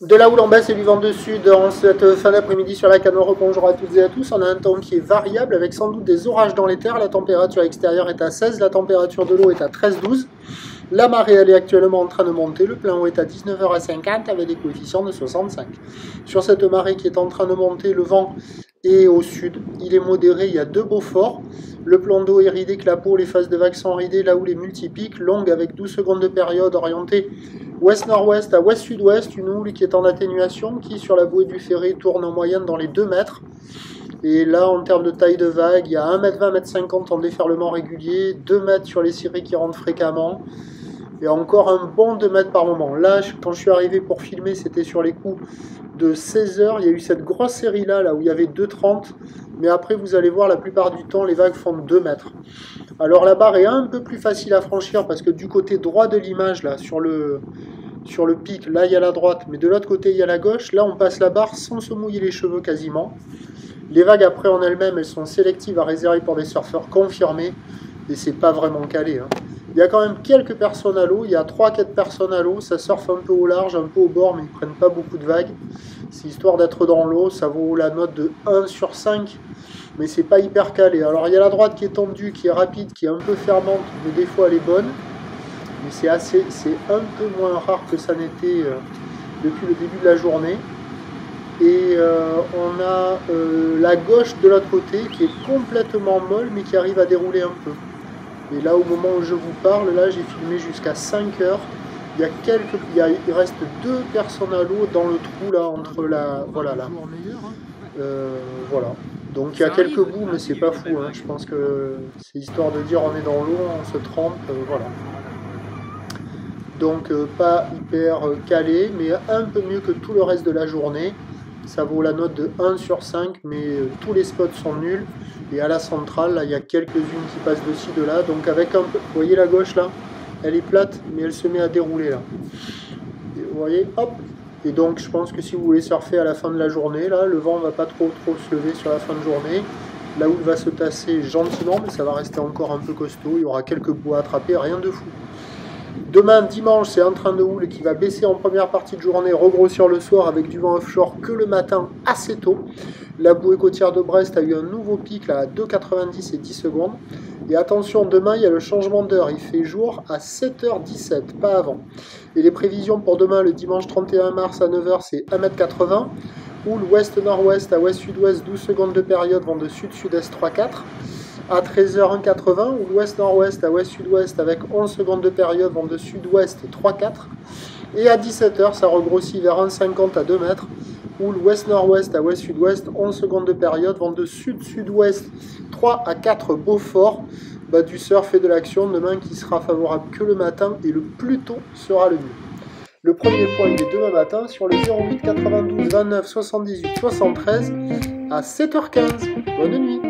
De la houle en baisse et du vent de sud en cette fin d'après-midi sur la Canore. Bonjour à toutes et à tous. On a un temps qui est variable avec sans doute des orages dans les terres. La température extérieure est à 16, la température de l'eau est à 13-12. La marée elle est actuellement en train de monter. Le plein eau est à 19h50 avec des coefficients de 65. Sur cette marée qui est en train de monter, le vent est au sud. Il est modéré, il y a deux beaux forts. Le plan d'eau est ridé, clapot, les phases de vagues sont ridées, la houle est multipique, longue avec 12 secondes de période, orientée ouest-nord-ouest à ouest-sud-ouest, une houle qui est en atténuation, qui sur la bouée du Ferré tourne en moyenne dans les 2 mètres. Et là, en termes de taille de vague, il y a 1m20, 1m50 en déferlement régulier, 2 mètres sur les cirés qui rentrent fréquemment, et encore un bon 2 mètres par moment. Là, quand je suis arrivé pour filmer, c'était sur les coups de 16h, il y a eu cette grosse série là où il y avait 2,30, mais après vous allez voir, la plupart du temps, les vagues font 2 mètres. Alors la barre est un peu plus facile à franchir, parce que du côté droit de l'image, là, sur le pic, là il y a la droite, mais de l'autre côté il y a la gauche, là on passe la barre sans se mouiller les cheveux quasiment. Les vagues après en elles-mêmes, elles sont sélectives à réserver pour des surfeurs confirmés, et c'est pas vraiment calé, hein. Il y a quand même quelques personnes à l'eau, il y a 3-4 personnes à l'eau, ça surfe un peu au large, un peu au bord, mais ils ne prennent pas beaucoup de vagues. C'est histoire d'être dans l'eau, ça vaut la note de 1 sur 5, mais c'est pas hyper calé. Alors il y a la droite qui est tendue, qui est rapide, qui est un peu fermante, mais des fois elle est bonne. Mais c'est un peu moins rare que ça n'était depuis le début de la journée. Et on a la gauche de l'autre côté qui est complètement molle, mais qui arrive à dérouler un peu. Et là, au moment où je vous parle, là, j'ai filmé jusqu'à 5 heures. Il reste 2 personnes à l'eau dans le trou là entre la, voilà là. Voilà. Donc il y a quelques bouts, mais c'est pas fou, hein. Je pense que c'est histoire de dire on est dans l'eau, on se trempe, voilà. Donc pas hyper calé, mais un peu mieux que tout le reste de la journée. Ça vaut la note de 1 sur 5, mais tous les spots sont nuls. Et à la centrale, là, il y a quelques-unes qui passent de ci, de là. Donc avec un peu, vous voyez la gauche là, elle est plate, mais elle se met à dérouler là. Et vous voyez, hop. Et donc je pense que si vous voulez surfer à la fin de la journée, là, le vent ne va pas trop se lever sur la fin de journée. La houle va se tasser gentiment, mais ça va rester encore un peu costaud. Il y aura quelques bouts à attraper, rien de fou. Demain, dimanche, c'est un train de houle qui va baisser en première partie de journée, regrossir le soir avec du vent offshore que le matin assez tôt. La bouée côtière de Brest a eu un nouveau pic là, à 2,90 et 10 secondes. Et attention, demain, il y a le changement d'heure. Il fait jour à 7h17, pas avant. Et les prévisions pour demain, le dimanche 31 mars à 9h, c'est 1m80. Houle ouest-nord-ouest à ouest-sud-ouest, 12 secondes de période, vent de sud-sud-est 3,4. À 13h 1,80, ou ouest-nord-ouest à ouest-sud-ouest avec 11 secondes de période, vent de sud-ouest 3,4. Et à 17h, ça regrossit vers 1,50 à 2 mètres, ou ouest-nord-ouest à ouest-sud-ouest, 11 secondes de période, vent de sud-sud-ouest 3 à 4 Beaufort. Du surf et de l'action demain qui sera favorable que le matin, et le plus tôt sera le mieux. Le premier point il est demain matin sur le 08 92 29 78 73 à 7h15. Bonne nuit.